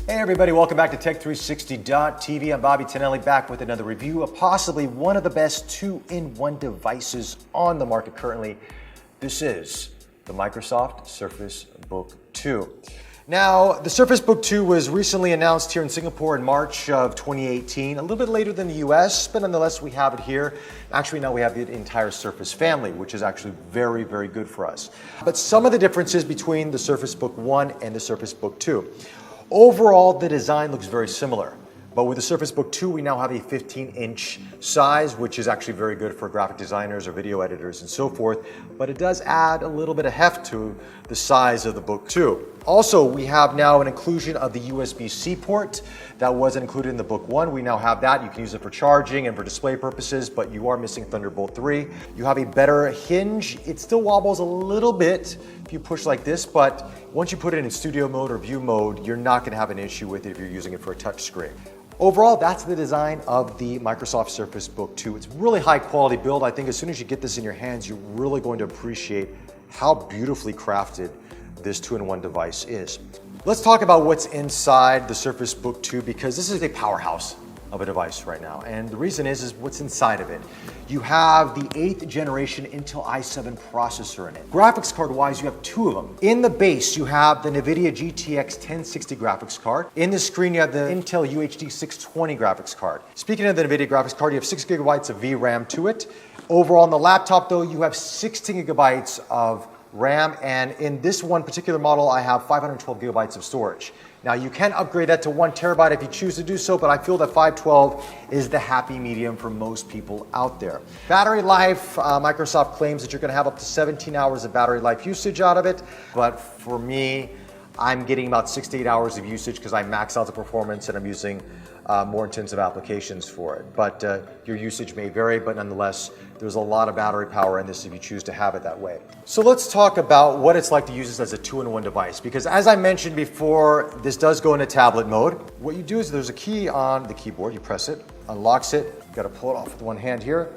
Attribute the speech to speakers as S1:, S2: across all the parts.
S1: Hey everybody, welcome back to Tech360.tv. I'm Bobby Tonelli, back with another review of possibly one of the best two-in-one devices on the market currently. This is the Microsoft Surface Book 2. Now, the Surface Book 2 was recently announced here in Singapore in March of 2018, a little bit later than the US, but nonetheless we have it here. Actually, now we have the entire Surface family, which is actually very, very good for us. But some of the differences between the Surface Book 1 and the Surface Book 2. Overall, the design looks very similar, but with the Surface Book 2, we now have a 15-inch size, which is actually very good for graphic designers or video editors and so forth, but it does add a little bit of heft to the size of the Book 2. Also, we have now an inclusion of the USB-C port that wasn't included in the Book 1. We now have that. You can use it for charging and for display purposes, but you are missing Thunderbolt 3. You have a better hinge. It still wobbles a little bit if you push like this, but once you put it in studio mode or view mode, you're not going to have an issue with it if you're using it for a touch screen. Overall, that's the design of the Microsoft Surface Book 2. It's really high quality build. I think as soon as you get this in your hands, you're really going to appreciate how beautifully crafted this two-in-one device is. Let's talk about what's inside the Surface Book 2 because this is a powerhouse of a device right now. And the reason is what's inside of it. You have the 8th generation Intel i7 processor in it. Graphics card wise, you have two of them. In the base, you have the NVIDIA GTX 1060 graphics card. In the screen, you have the Intel UHD 620 graphics card. Speaking of the NVIDIA graphics card, you have 6 gigabytes of VRAM to it. Overall on the laptop though, you have 16 gigabytes of RAM, and in this one particular model, I have 512 gigabytes of storage. Now you can upgrade that to 1 terabyte if you choose to do so, but I feel that 512 is the happy medium for most people out there. Battery life, Microsoft claims that you're going to have up to 17 hours of battery life usage out of it, but for me, I'm getting about 6 to 8 hours of usage because I max out the performance and I'm using more intensive applications for it. But your usage may vary, but nonetheless, there's a lot of battery power in this if you choose to have it that way. So let's talk about what it's like to use this as a two-in-one device, because as I mentioned before, this does go into tablet mode. What you do is there's a key on the keyboard, you press it, unlocks it, you gotta pull it off with one hand here,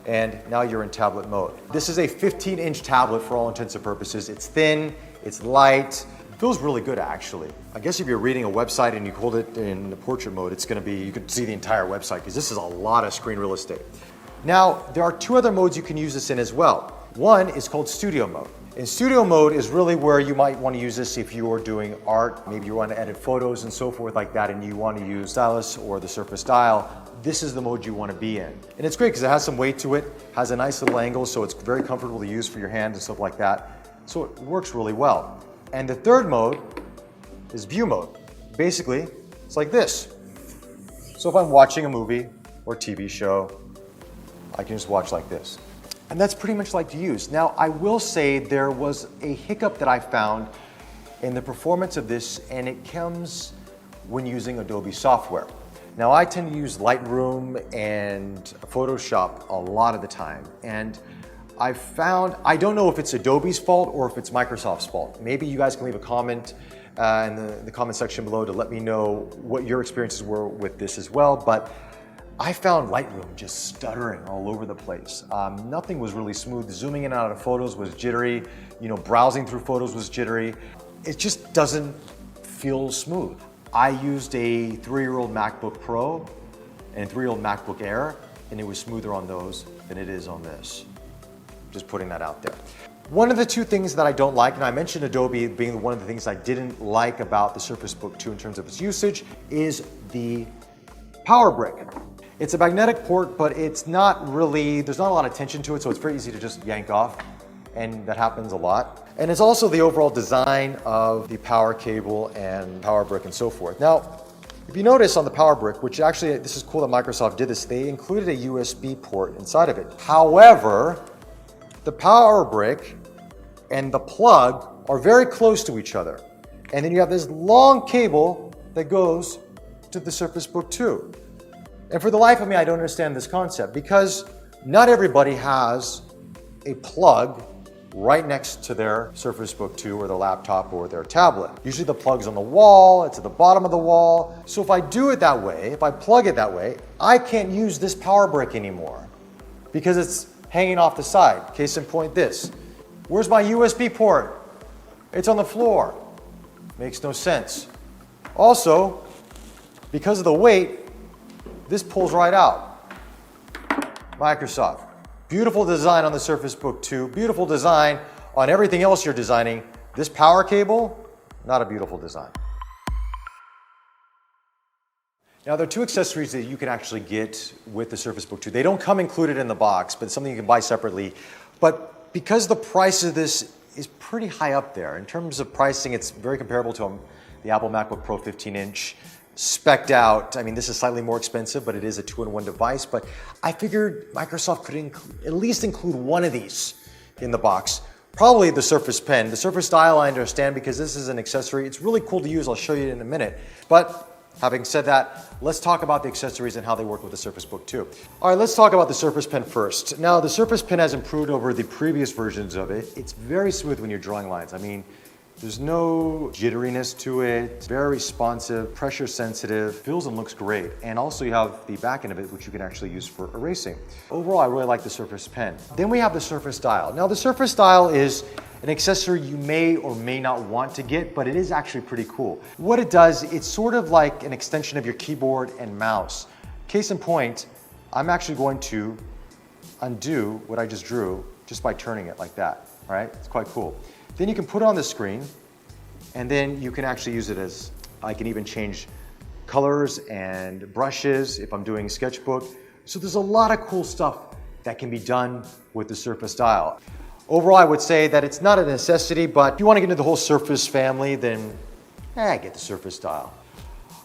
S1: and now you're in tablet mode. This is a 15-inch tablet for all intents and purposes. It's thin, it's light, it feels really good actually. I guess if you're reading a website and you hold it in the portrait mode, it's gonna be, you can see the entire website because this is a lot of screen real estate. Now, there are two other modes you can use this in as well. One is called studio mode. In studio mode is really where you might want to use this if you are doing art, maybe you want to edit photos and so forth like that, and you want to use stylus or the Surface Dial. This is the mode you want to be in. And it's great because it has some weight to it, has a nice little angle, so it's very comfortable to use for your hand and stuff like that. So it works really well. And the third mode is view mode. Basically, it's like this. So if I'm watching a movie or TV show, I can just watch like this. And that's pretty much like to use. Now, I will say there was a hiccup that I found in the performance of this, and it comes when using Adobe software. Now, I tend to use Lightroom and Photoshop a lot of the time, and I found, I don't know if it's Adobe's fault or if it's Microsoft's fault. Maybe you guys can leave a comment in the comment section below to let me know what your experiences were with this as well, but I found Lightroom just stuttering all over the place. Nothing was really smooth. Zooming in and out of photos was jittery. You know, browsing through photos was jittery. It just doesn't feel smooth. I used a 3-year-old MacBook Pro and a 3-year-old MacBook Air, and it was smoother on those than it is on this. Just putting that out there. One of the two things that I don't like, and I mentioned Adobe being one of the things I didn't like about the Surface Book 2 in terms of its usage, is the power brick. It's a magnetic port, but it's not really, there's not a lot of tension to it, so it's very easy to just yank off, and that happens a lot. And it's also the overall design of the power cable and power brick and so forth. Now, if you notice on the power brick, which actually, this is cool that Microsoft did this, they included a USB port inside of it. However, the power brick and the plug are very close to each other. And then you have this long cable that goes to the Surface Book 2. And for the life of me, I don't understand this concept because not everybody has a plug right next to their Surface Book 2 or their laptop or their tablet. Usually the plug's on the wall, it's at the bottom of the wall. So if I do it that way, if I plug it that way, I can't use this power brick anymore because it's hanging off the side. Case in point this. Where's my USB port? It's on the floor. Makes no sense. Also, because of the weight, this pulls right out. Microsoft. Beautiful design on the Surface Book 2. Beautiful design on everything else you're designing. This power cable, not a beautiful design. Now, there are two accessories that you can actually get with the Surface Book 2. They don't come included in the box, but it's something you can buy separately. But because the price of this is pretty high up there, in terms of pricing, it's very comparable to the Apple MacBook Pro 15-inch, spec'd out. I mean, this is slightly more expensive, but it is a two-in-one device. But I figured Microsoft could at least include one of these in the box. Probably the Surface Pen. The Surface Dial, I understand, because this is an accessory. It's really cool to use. I'll show you in a minute. But having said that, let's talk about the accessories and how they work with the Surface Book 2. All right, let's talk about the Surface Pen first. Now, the Surface Pen has improved over the previous versions of it. It's very smooth when you're drawing lines. I mean, there's no jitteriness to it. It's very responsive, pressure sensitive, feels and looks great. And also you have the back end of it, which you can actually use for erasing. Overall, I really like the Surface Pen. Then we have the Surface Dial. Now, the Surface Dial is an accessory you may or may not want to get, but it is actually pretty cool. What it does, it's sort of like an extension of your keyboard and mouse. Case in point, I'm actually going to undo what I just drew just by turning it like that, all right? It's quite cool. Then you can put it on the screen, and then you can actually use it as, I can even change colors and brushes if I'm doing sketchbook. So there's a lot of cool stuff that can be done with the Surface Dial. Overall, I would say that it's not a necessity, but if you want to get into the whole Surface family, then get the Surface Dial.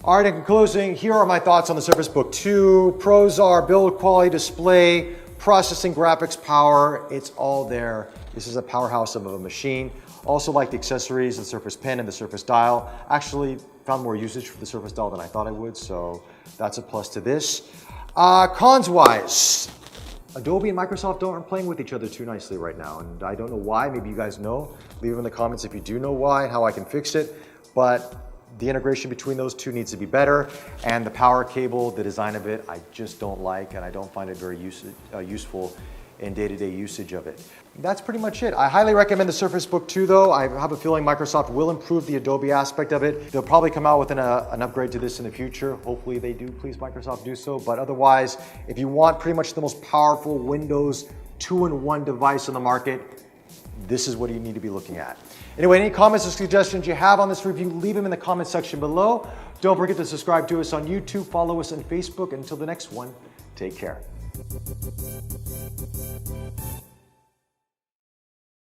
S1: All right, in closing, here are my thoughts on the Surface Book 2. Pros are build quality, display, processing, graphics, power. It's all there. This is a powerhouse of a machine. Also like the accessories, the Surface Pen and the Surface Dial. Actually found more usage for the Surface Dial than I thought I would, so that's a plus to this. Cons-wise, Adobe and Microsoft aren't playing with each other too nicely right now, and I don't know why. Maybe you guys know. Leave them in the comments if you do know why and how I can fix it. But the integration between those two needs to be better, and the power cable, the design of it, I just don't like, and I don't find it very useful in day-to-day usage of it. That's pretty much it. I highly recommend the Surface Book 2 though. I have a feeling Microsoft will improve the Adobe aspect of it. They'll probably come out with an upgrade to this in the future. Hopefully they do, please Microsoft do so. But otherwise, if you want pretty much the most powerful Windows two-in-one device on the market, this is what you need to be looking at. Anyway, any comments or suggestions you have on this review, leave them in the comment section below. Don't forget to subscribe to us on YouTube, follow us on Facebook. Until the next one, take care.